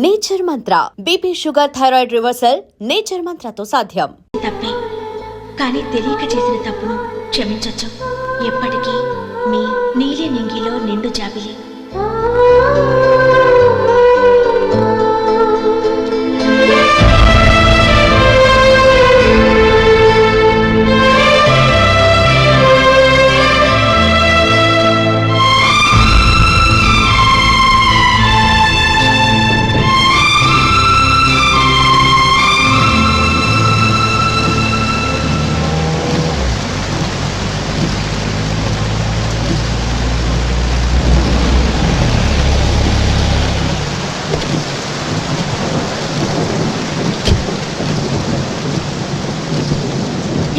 Nature Mantra BP sugar thyroid reversal Nature మంత్రతో సాధ్యం. తప్పే కానీ తెలియక చేసిన తప్పును క్షమించొచ్చు. ఎప్పటికీ మీ నీలి నింగిలో నిండు జాబిలి.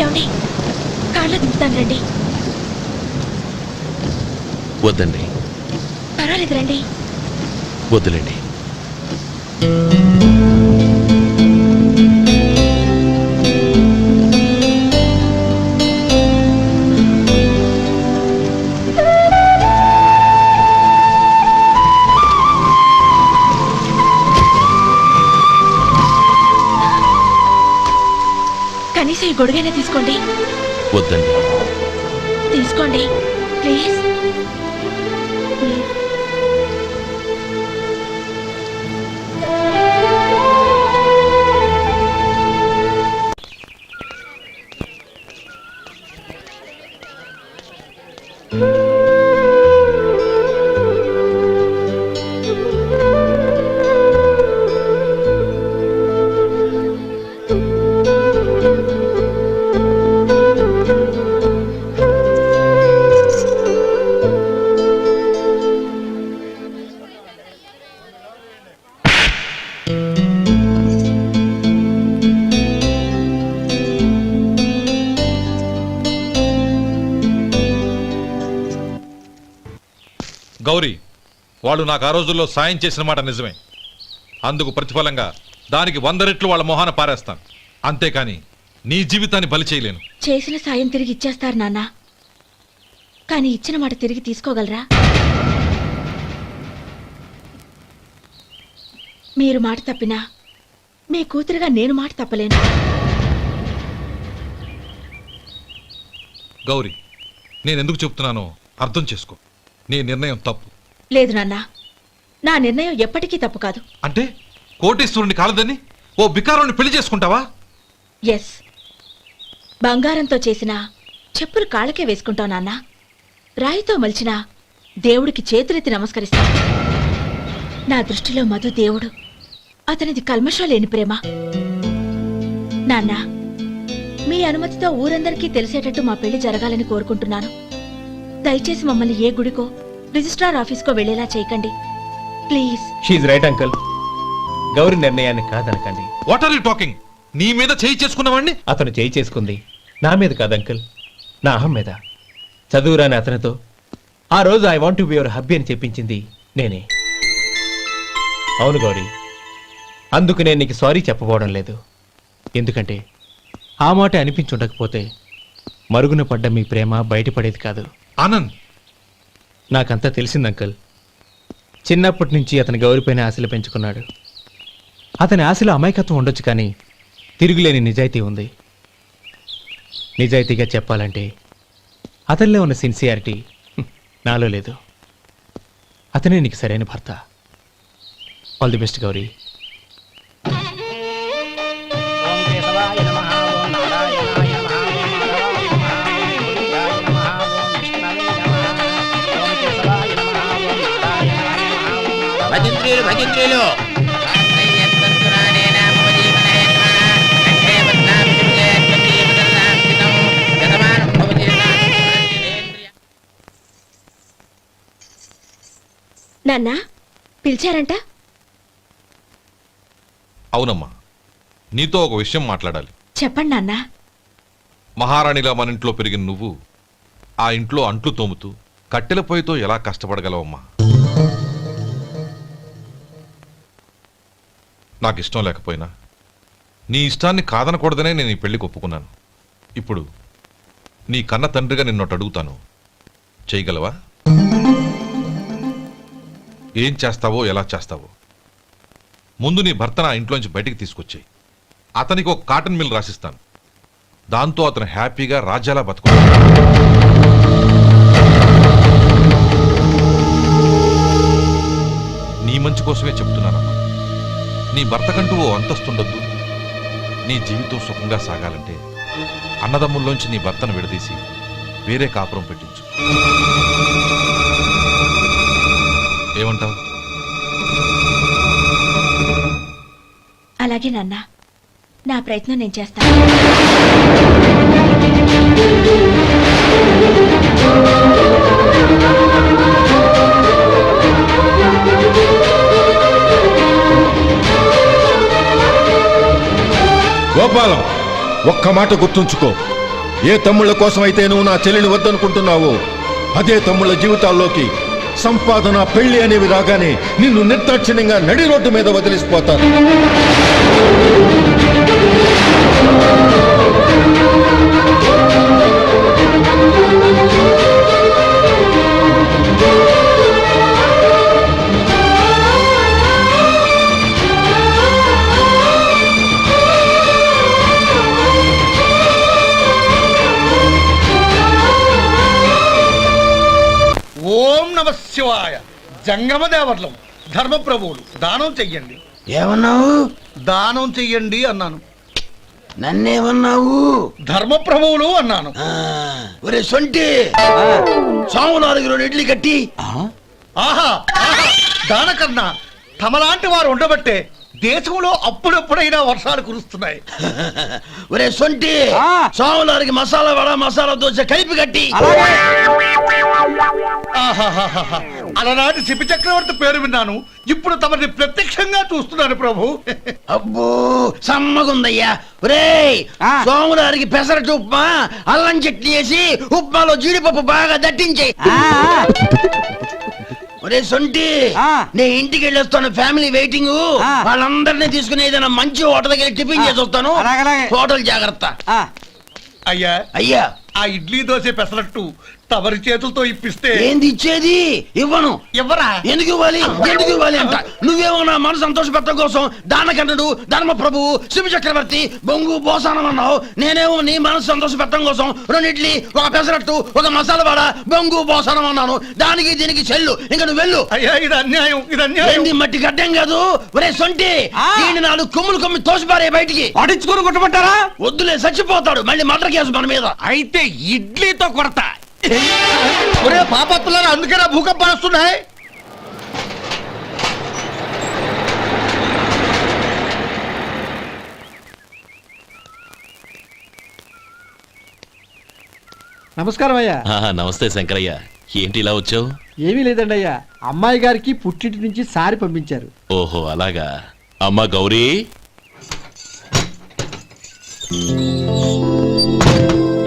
ఏమండి, కాళ్ళ దింపుతాను రండి. వద్దండి. పర్వాలేదు రండి. వద్దులేండి. కనీసం ఈ గొడుగైనా తీసుకోండి. వద్దండి. తీసుకోండి ప్లీజ్. గౌరీ, వాళ్ళు నాకు ఆ రోజుల్లో సాయం చేసిన మాట నిజమే. అందుకు ప్రతిఫలంగా దానికి 100 రెట్లు వాళ్ళ మొహాన పారేస్తాను. అంతేకాని నీ జీవితాన్ని బలి చేయలేను. చేసిన సాయం తిరిగి ఇచ్చేస్తారు నాన్న, కానీ ఇచ్చిన మాట తిరిగి తీసుకోగలరా? మీరు మాట తప్పినా మీ కూతురుగా నేను మాట తప్పలేను. గౌరీ, నేనెందుకు చెప్తున్నానో అర్థం చేసుకో. నీ నిర్ణయం తప్పు. లేదు నాన్న, నా నిర్ణయం ఎప్పటికీ తప్పు కాదు. అంటే కోటీశ్వరుని కాలదని ఓ బికారుని పెళ్లి చేసుకుంటావా? ఎస్, బంగారంతో చేసిన చెప్పులు కాళ్ళకే వేసుకుంటావు నాన్న. రాయితో మలిచిన దేవుడికి చేతులెత్తి నమస్కరిస్తా. నా దృష్టిలో మధు దేవుడు. అతనిది కల్మషం లేని ప్రేమ. నాన్న, మీ అనుమతితో ఊరందరికీ తెలిసేటట్టు మా పెళ్లి జరగాలని కోరుకుంటున్నాను. దయచేసి మమ్మల్ని ఏ గుడికో రిజిస్ట్రార్ ఆఫీస్కో వెళ్లేలా చేయకండి ప్లీజ్. షీఈ్ రైట్ అంకుల్. గౌరీ నిర్ణయాన్ని కాదనకండి. What are you talking? నీ మీద చేయి చేసుకున్నవాడిని అతను చేయి చేసుకుంది నా మీద కాదు అంకుల్, నా అహం మీద. చదువురాని అతనితో ఆ రోజు I want to be your hubby అని చెప్పించింది నేనే. అవును గౌరీ, అందుకు నేను నీకు సారీ చెప్పబోవడం లేదు. ఎందుకంటే ఆ మాట అనిపించుండకపోతే మరుగున పడ్డ మీ ప్రేమ బయటపడేది కాదు. ఆనంద్, నాకంతా తెలిసింది అంకుల్. చిన్నప్పటి నుంచి అతని గౌరీపైన ఆశలు పెంచుకున్నాడు. అతని ఆశలో అమాయకత్వం ఉండొచ్చు, కానీ తిరుగులేని నిజాయితీ ఉంది. నిజాయితీగా చెప్పాలంటే అతనిలో ఉన్న సిన్సియారిటీ నాలో లేదు. అతనే నీకు సరైన భర్త. All the best Gauri. భజంత్రీలు నాన్న, పిలిచారంట? అవునమ్మా, నీతో ఒక విషయం మాట్లాడాలి. చెప్పండి నాన్న. మహారాణిలా మన ఇంట్లో పెరిగిన నువ్వు ఆ ఇంట్లో అంట్లు తోముతూ కట్టెల పొయ్యితో ఎలా కష్టపడగలవమ్మా? నాకు ఇష్టం లేకపోయినా నీ ఇష్టాన్ని కాదనకూడదనే నేను ఈ పెళ్లికి ఒప్పుకున్నాను. ఇప్పుడు నీ కన్న తండ్రిగా నిన్నొట్టు అడుగుతాను, చేయగలవా? ఏం చేస్తావో ఎలా చేస్తావో ముందు నీ భర్త నా ఇంట్లోంచి బయటికి తీసుకొచ్చాయి. అతనికి ఒక కాటన్ మిల్ రాసిస్తాను. దాంతో అతను హ్యాపీగా రాజ్యాలా బతుకుతాడు. నీ మంచి కోసమే చెప్తున్నానమ్మా. నీ భర్తకంటూ ఓ అంతస్తుండొద్దు. నీ జీవితం సుఖంగా సాగాలంటే అన్నదమ్ముల్లోంచి నీ భర్తను విడదీసి వేరే కాపురం పెట్టించు. ఏమంటావు? అలాగే నాన్న, నా ప్రయత్నం నేను చేస్తాను. గోపాలం, ఒక్క మాట గుర్తుంచుకో. ఏ తమ్ముళ్ళ కోసమైతే నువ్వు నా చెల్లిని వద్దనుకుంటున్నావో అదే తమ్ముళ్ళ జీవితాల్లోకి సంపాదన, పెళ్లి అనేవి రాగానే నిన్ను నిర్దాక్షిణ్యంగా నడి రోడ్డు మీద వదిలిసిపోతారు. ఓం నమ శివాయ. జంగమ దేవర్లం, ధర్మప్రభువులు, దానం చెయ్యండి. ఏమన్నావు? దానం చెయ్యండి అన్నాను. నన్నేమన్నావు? ధర్మప్రభువులు అన్నాను. ఒరే సొంటి, సాము 4 కిలోలు ఇడ్లీ కట్టి. ఆహా ఆహా, దానకన్నా తమలాంటి వారు ఉండబట్టే దేశంలో అప్పుడప్పుడైనా వర్షాలు కురుస్తున్నాయి. ఒరే సొంటి, సాము 4 మసాలా వడ, మసాలా దోశ కలిపి కట్టి. ఆహాహాహా, అలనాటి శిపి చక్రవర్తి పేరు విన్నాను, ఇప్పుడు తమని ప్రత్యక్షంగా చూస్తున్నాను ప్రభు. అబ్బో సమ్మగుందయ్యా. ఒరే సోములారికి పెసరట్టు ఉప్మా, అల్లం చట్నీ వేసి ఉప్మాలో జీడిపప్పు బాగా దట్టించే. ఒరే సొంటి, నేను ఇంటికి వెళ్ళొస్తాను, ఫ్యామిలీ వెయిటింగ్. వాళ్ళందరినీ తీసుకుని ఏదైనా మంచి హోటల్ దగ్గర టిఫిన్ చేసి వస్తాను. హోటల్ జాగ్రత్త. అయ్యా అయ్యా, ఆ ఇడ్లీ దోశ పెసరట్టు తమరి చేతులతో ఇప్పిస్తే. ఏంది ఇచ్చేది? ఇవ్వను. ఎవరా? ఎందుకు ఇవ్వాలి? ఎందుకు ఇవ్వాలి అంట? నువ్వేమో నా మనసు సంతోషపెట్టడం కోసం దానకన్నుడు, ధర్మ ప్రభువు, శివ చక్రవర్తి, బొంగు బోసానం అన్నావు. నేనేమో నీ మనసు సంతోషపెట్టడం కోసం 2 ఇడ్లీ, ఒక పెసరట్టు, ఒక మసాలా వాడ, బొంగు బోసానం అన్నాను. దానికి దీనికి చెల్లు. ఇంకా నువ్వు వెళ్ళు. అయ్యా ఇది అన్యాయం, ఇది అన్యాయం. ఏంది మట్టి గడ్డం కాదు. ఒరే సొంటి, దీన్ని 4 కొమ్ములు కొమ్మి తోసిపారే బయటికి. పడించుకొని కొట్టమంటారా? వద్దులే, చచ్చిపోతాడు. మళ్ళీ మర్డర్ కేసు మన మీద. అయితే ఇడ్లీతో కొడతా. ఒరే పాపత్తులారా, అందుకే నా భూకంపాలు వస్తున్నాయి. నమస్కారం అయ్యా. నమస్తే శంకరయ్య, ఏంటి ఇలా వచ్చావు? ఏమీ లేదండి అయ్యా, అమ్మాయి గారికి పుట్టింటి నుంచి సారి పంపించారు. ఓహో అలాగా. అమ్మా గౌరీ,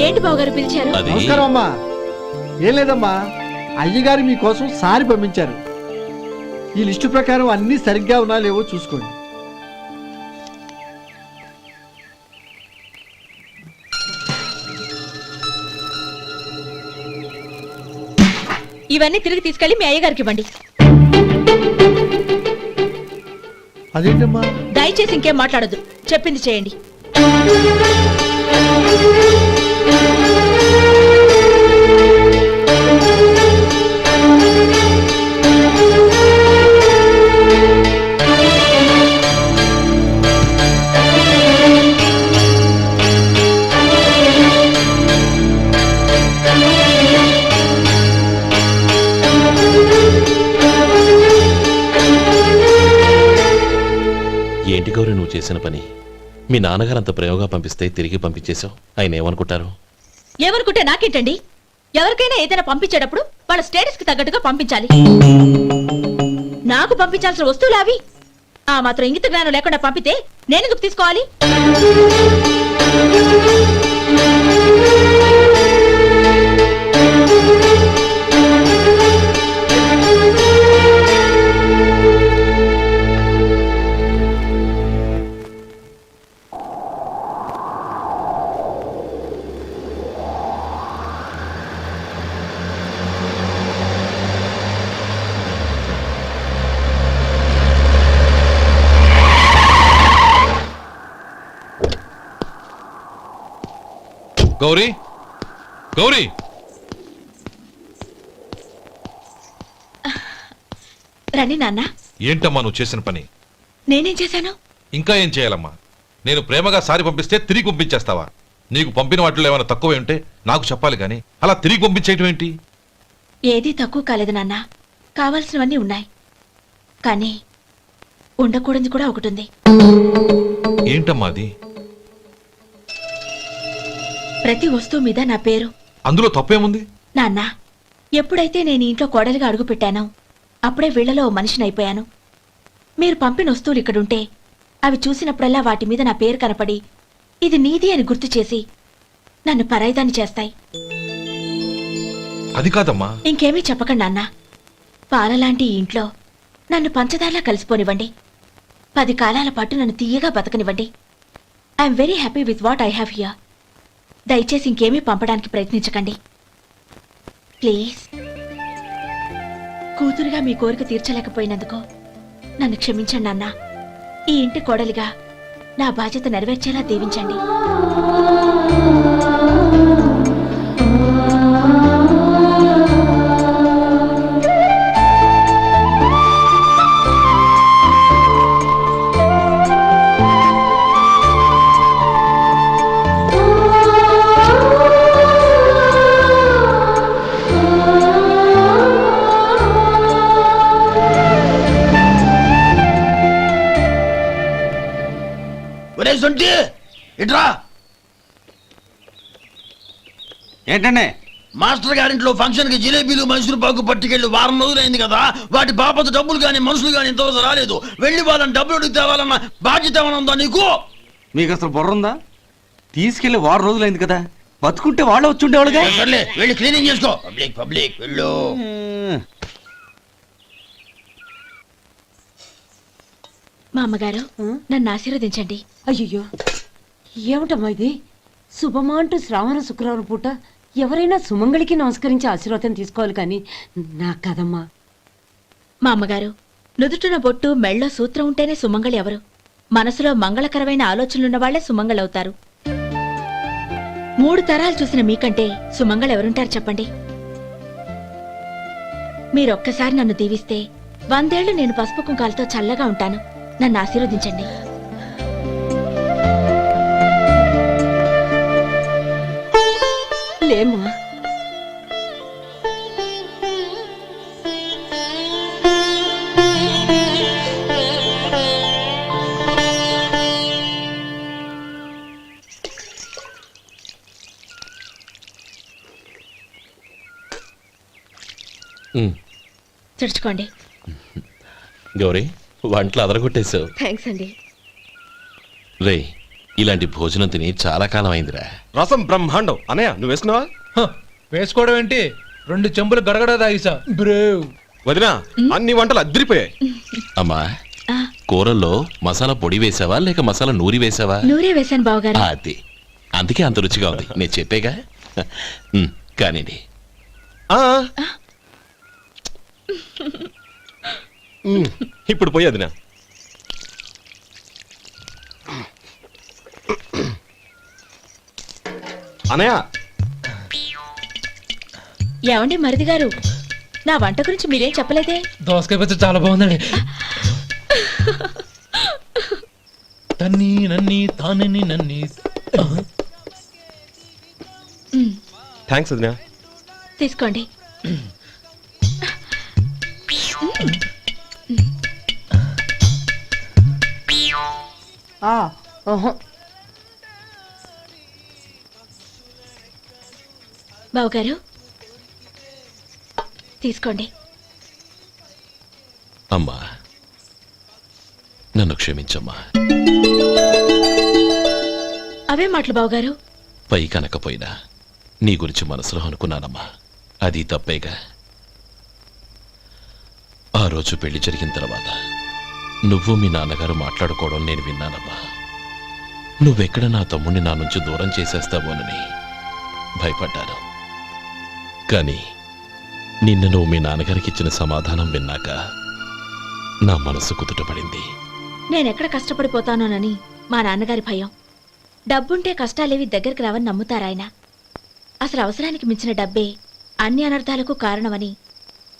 ఏంటి బావగారు పిలిచారు? అది నమస్కారం అమ్మా. ఏం లేదమ్మా, అయ్యగారు మీకోసం సారి పంపించారు. ఈ లిస్టు ప్రకారం అన్ని సరిగ్గా ఉన్నా లేవో చూసుకోండి. ఇవన్నీ తిరిగి తీసుకెళ్లి మీ అయ్యగారికి ఇవ్వండి. అదేంటమ్మా? దయచేసి ఇంకేం మాట్లాడొద్దు, చెప్పింది చేయండి. ఏంటి గౌరీ నువ్వు చేసిన పని? మీ నాన్నగారు అంత ప్రేమగా పంపిస్తే తిరిగి పంపించేశావు. ఆయన ఏమనుకుంటారు? ఏమనుకుంటే నాకేంటండి? ఎవరికైనా ఏదైనా పంపించేటప్పుడు వాళ్ళ స్టేటస్ కి తగ్గట్టుగా పంపించాలి. నాకు పంపించాల్సిన వస్తువులు అవి. ఆ మాత్రం ఇంగిత జ్ఞానం లేకుండా పంపితే నేనెందుకు తీసుకోవాలి? గౌరీ గౌరీ రండి నాన్న. ఏంటమ్మా నువ్వు చేసిన పని? నేనేం చేశాను? ఇంకా ఏం చేయాలమ్మా? నేను ప్రేమగా సారి పంపిస్తే తిరిగి పంపించేస్తావా? నీకు పంపిన వాటిలో ఏమైనా తక్కువ ఉంటే నాకు చెప్పాలి కానీ అలా తిరిగి పంపించేయటం ఏంటి? ఏదీ తక్కువ కాలేదు నాన్న. కావాల్సినవన్నీ ఉన్నాయి, కానీ ఉండకూడదు కూడా ఒకటి ఉంది. ఏంటమ్మా అది? ప్రతి వస్తువు మీద నా పేరు. అందులో తప్పేముంది? నాన్న, ఎప్పుడైతే నేను ఇంట్లో కోడలిగా అడుగు పెట్టానో అప్పుడే వీళ్లలో ఓ మనిషిని అయిపోయాను. మీరు పంపిన వస్తువులు ఇక్కడుంటే అవి చూసినప్పుడల్లా వాటి మీద నా పేరు కనపడి ఇది నీది అని గుర్తు చేసి నన్ను పరాయిదాన్ని చేస్తాయి. అది కాదమ్మా. ఇంకేమీ చెప్పకండి నాన్న. పాలలాంటి ఈ ఇంట్లో నన్ను పంచదారలా కలిసిపోనివ్వండి. 10 కాలాల పాటు నన్ను తీయగా బతకనివ్వండి. I'm very happy with what I have here. దయచేసి ఇంకేమీ పంపడానికి ప్రయత్నించకండి ప్లీజ్. కూతురుగా మీ కోరిక తీర్చలేకపోయినందుకు నన్ను క్షమించండి నాన్న. ఈ ఇంటి కోడలిగా నా బాధ్యత నెరవేర్చేలా దీవించండి. ఒరే సొంటి ఇట్రా. ఏంటండి? మాస్టర్ గారింట్లో ఫంక్షన్ కి జిలేబీలు మైసూరు పాకు పట్టుకెళ్ళి వారం రోజులైంది కదా. వాటి బాపత డబ్బులు కానీ మనుషులు కానీ ఇంతవరకు రాలేదు. వెళ్ళి వాళ్ళని డబ్బులు అడిగి తేవాలన్న బాధ్యత ఏమైనా ఉందా నీకు? మీకు అసలు బుర్ర ఉందా? తీసుకెళ్లి 6 రోజులైంది కదా, బతుకుంటే వాళ్ళు వచ్చి ఉండేవాళ్ళుగా. సర్లే వెళ్ళి క్లీనింగ్ చేసుకో. పబ్లిక్ పబ్లిక్ వెళ్ళు. మా అమ్మగారు నన్ను ఆశీర్వదించండి. అయ్యో ఏమిటమ్మా ఇది? శుభమా అంటూ శ్రావణ శుక్రవారం పూట ఎవరైనా సుమంగళికి నమస్కరించి ఆశీర్వాదం తీసుకోవాలి కానీ నాకు కదమ్మా. మా అమ్మగారు నుదుటిన బొట్టు మెళ్ళో సూత్రం ఉంటేనే సుమంగళి ఎవరు? మనసులో మంగళకరమైన ఆలోచనలున్న వాళ్లే సుమంగళవుతారు. 3 తరాలు చూసిన మీకంటే సుమంగళ ఎవరుంటారు చెప్పండి? మీరొక్కసారి నన్ను దీవిస్తే 100 ఏళ్లు నేను పసుపు కుంకాలతో చల్లగా ఉంటాను. నన్ను ఆశీర్వదించండి. లేమ్మా, తుడుచుకోండి. గౌరీ, వంటలు అదరగొట్టేశావు. థ్యాంక్స్ అండి. రే, ఇలాంటి భోజనం తిని చాలా కాలం అయిందిరా. రసం బ్రహ్మాండం. అనయ్య నువ్వు వేసుకున్నావా? వేసుకోవడం ఏంటి, 2 చెంబులు గడగడ తాగిసా బ్రేవ్. వదినా, అన్ని వంటలు అద్దరిపోయాయి. అమ్మా, కూరల్లో మసాలా పొడి వేసావా లేక మసాలా నూరి వేసావా? నూరే వేశాను బావగారు. అది అందుకే అంత రుచిగా ఉంది. నేను చెప్పేగా. కానివ్వండి. ఇప్పుడు పోయి వదినా. అనయ్య, ఏమండి మరిది గారు, నా వంట గురించి మీరేం చెప్పలేదే? దోసకాయ పచ్చడి చాలా బాగుందండి. తన్ని నన్ని తానని నన్ని. థ్యాంక్స్ వదినా. తీసుకోండి. బావగారు తీసుకోండి. అమ్మా, నన్ను క్షమించమ్మా. అవే మాటలు బావగారు. పై కనకపోయినా నీ గురించి మనసులో అనుకున్నానమ్మా. అది తప్పేగా. ఆ రోజు పెళ్లి జరిగిన తర్వాత నువ్వు మీ నాన్నగారు మాట్లాడుకోవడం నేను విన్నానమ్మా. నువ్వెక్కడ నా తమ్ముడిని నా నుంచి దూరం చేసేస్తావోనని భయపడ్డాను. కానీ నిన్న నువ్వు మీ నాన్నగారికి ఇచ్చిన సమాధానం విన్నాక నా మనసు కుదుటపడింది. నేనెక్కడ కష్టపడిపోతానోనని మా నాన్నగారి భయం. డబ్బుంటే కష్టాలేవి దగ్గరికి రావని నమ్ముతారాయన. అసలు అవసరానికి మించిన డబ్బే అన్ని అనర్థాలకు కారణమని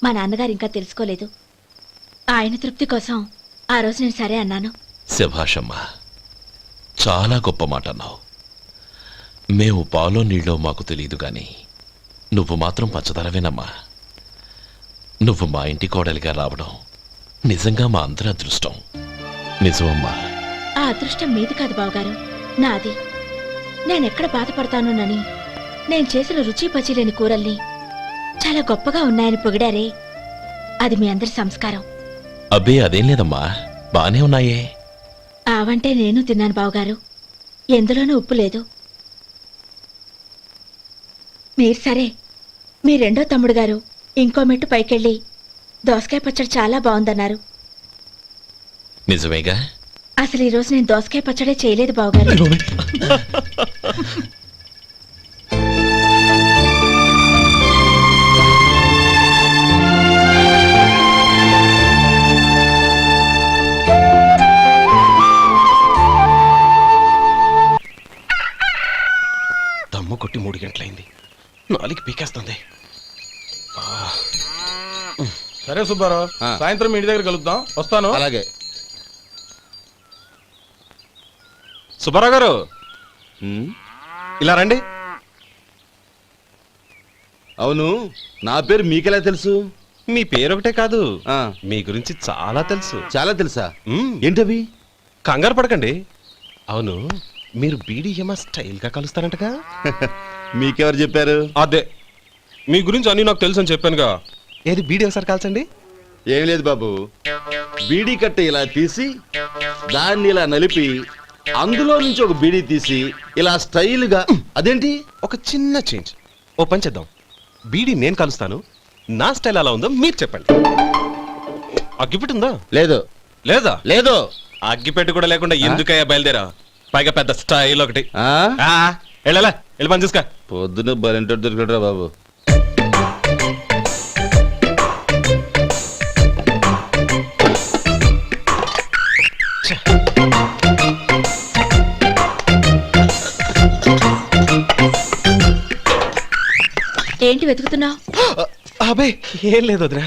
మా నాన్నగారు ఇంకా తెలుసుకోలేదు. ఆయన తృప్తి కోసం ఆ రోజు నేను సరే అన్నాను. శభాషమ్మా, చాలా గొప్ప మాట అన్నావు. మేము పాలో నీళ్ళో మాకు తెలియదు గాని నువ్వు మాత్రం పంచదారవేనమ్మా. నువ్వు మా ఇంటి కోడలిగా రావడం నిజంగా మా అందరి అదృష్టం. నిజమమ్మా. ఆ అదృష్టం మీది కాదు బావగారు, నాది. నేనెక్కడ బాధపడతానోనని నేను చేసిన రుచి పచిలేని కూరల్ని చాలా గొప్పగా ఉన్నాయని పొగిడారే, అది మీ అందరి సంస్కారం. అబ్బే అదేం లేదమ్మా, బానే ఉన్నాయే. ఆవంటే నేను తిన్నాను బావగారు, ఎందులోనూ ఉప్పు లేదు. మీరు సరే, మీ రెండో తమ్ముడు గారు ఇంకో మెట్టు పైకెళ్ళి దోసకాయ పచ్చడి చాలా బాగుందన్నారు. నిజమేగా? అసలు ఈరోజు నేను దోసకాయ పచ్చడే చేయలేదు బావగారు. దమ్ము కొట్టి 3 గంటలైంది, 4 పీకేస్తుంది. సరే సుబ్బారావు, సాయంత్రం మీ ఇంటి దగ్గర కలుద్దాం. వస్తాను. అలాగే. సుబ్బారావు గారు ఇలా రండి. అవును, నా పేరు మీకెలా తెలుసు? మీ పేరు ఒకటే కాదు, మీ గురించి చాలా తెలుసు. చాలా తెలుసా? మ్మ్. ఏంటవి? కంగారు పడకండి. అవును, మీరు బీడీఎం స్టైల్ గా కలుస్తారంటగా? మీకెవరు చెప్పారు? అదే, మీ గురించి అన్ని నాకు తెలుసు అని చెప్పానుగా. ఏది బీడీ ఒకసారి కాల్చండి. ఏం లేదు బాబు, బీడీ కట్ట ఇలా తీసి దాన్ని ఇలా నలిపి అందులో నుంచి ఒక బీడీ తీసి ఇలా స్టైల్గా. అదేంటి? ఒక చిన్న చేంజ్. ఓ పని చేద్దాం, బీడీ నేను కలుస్తాను, నా స్టైల్ అలా ఉందో మీరు చెప్పండి. అగ్గిపెట్టి ఉందా? లేదు. లేదా? లేదు. అగ్గిపెట్టి కూడా లేకుండా ఎందుకయ్యా బయలుదేరా? పైగా పెద్ద స్టైల్ ఒకటి. ఆ? వెళ్ళాలా, వెళ్ళి పని చూసుకో. పొద్దున బలింటోడు దొరికడరా బాబు. ఏంటి వెతుకుతున్నావు? అబే ఏం లేదు వదినా.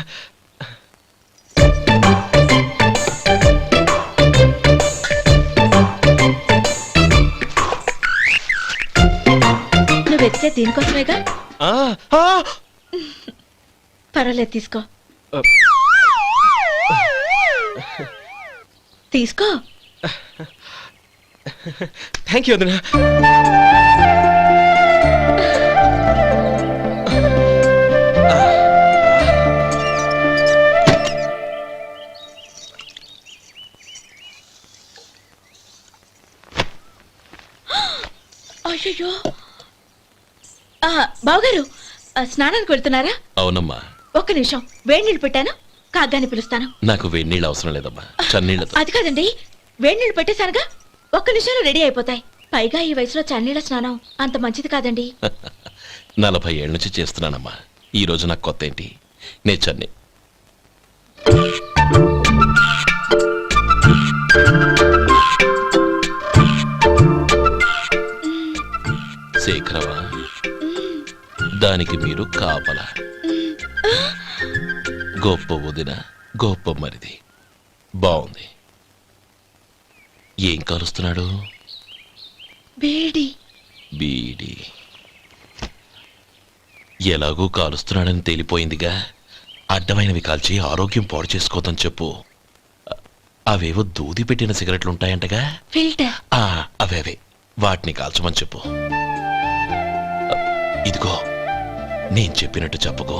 నువ్వు వెతికే దీనికోసమేగా. ఆ, ఆ. పర్వాలేదు, తీసుకో. తీసుకో. థ్యాంక్ యూ వదినా. అయ్యో, బావగారు స్నానానికి వెళ్తున్నారా? అవునమ్మా. ఒక్క నిమిషం, వేడి నీళ్ళు పెట్టాను, కాగ్గాని పిలుస్తాను. నాకు వేడినీళ్ళు అవసరం లేదమ్మా, చన్నీళ్ళతో. అది కాదండి, వేడి నీళ్ళు పెట్టేశానుగా, ఒక్క నిమిషంలో రెడీ అయిపోతాయి. పైగా ఈ వయసులో చన్నీళ్ళ స్నానం అంత మంచిది కాదండి. 40 ఏళ్ళ నుంచి చేస్తున్నానమ్మా, ఈ రోజు నాకు కొత్త ఏంటి? నే చన్నీ. శేఖరవా, దానికి మీరు కాపలా. గొప్ప వదిన, గొప్ప మరిది. బాగుంది. ఏం కలుస్తున్నాడు? బీడి. బీడి ఎలాగూ కాలుస్తున్నాడని తేలిపోయిందిగా. అడ్డమైనవి కాల్చి ఆరోగ్యం పాడు చేసుకోదని చెప్పు. అవేవో దూది పెట్టిన సిగరెట్లుంటాయంటగా, ఫిల్టర్. అవే వాటిని కాల్చమని చెప్పు. ఇదిగో నేను చెప్పినట్టు చెప్పుకో.